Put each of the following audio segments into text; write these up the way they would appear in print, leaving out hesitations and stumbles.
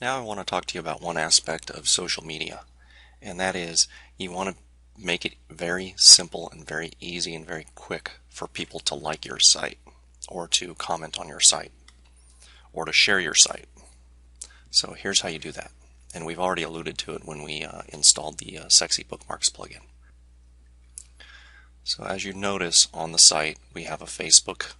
Now I want to talk to you about one aspect of social media, and that is you want to make it very simple and very easy and very quick for people to like your site or to comment on your site or to share your site. So here's how you do that, and we've already alluded to it when we installed the Sexy Bookmarks plugin. So as you notice on the site, we have a Facebook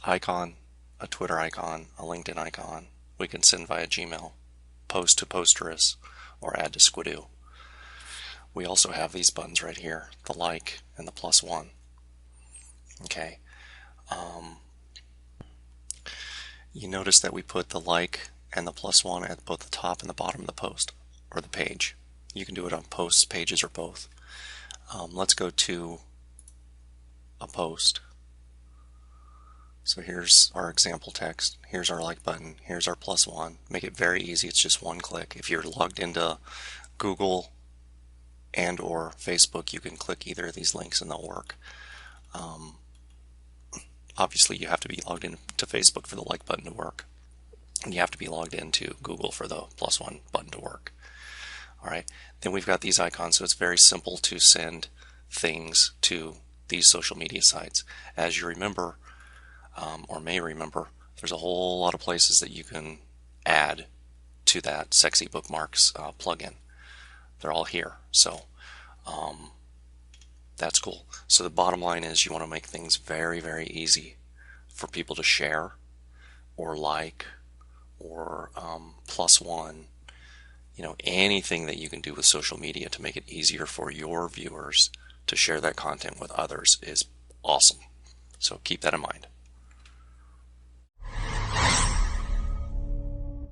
icon, a Twitter icon, a LinkedIn icon. We can send via Gmail, post to Posterous, or add to Squidoo. We also have these buttons right here, the like and the +1. Okay. You notice that we put the like and the +1 at both the top and the bottom of the post or the page. You can do it on posts, pages, or both. Let's go to a post. So here's our example text, here's our like button, here's our +1. Make it very easy, it's just one click. If you're logged into Google and or Facebook, you can click either of these links and they'll work. Obviously you have to be logged into Facebook for the like button to work, and you have to be logged into Google for the +1 button to work. Alright, then we've got these icons, so it's very simple to send things to these social media sites. As you remember, or may remember, there's a whole lot of places that you can add to that Sexy Bookmarks plugin. They're all here, so that's cool. So the bottom line is you want to make things very, very easy for people to share or like or +1. You know, anything that you can do with social media to make it easier for your viewers to share that content with others is awesome. So keep that in mind.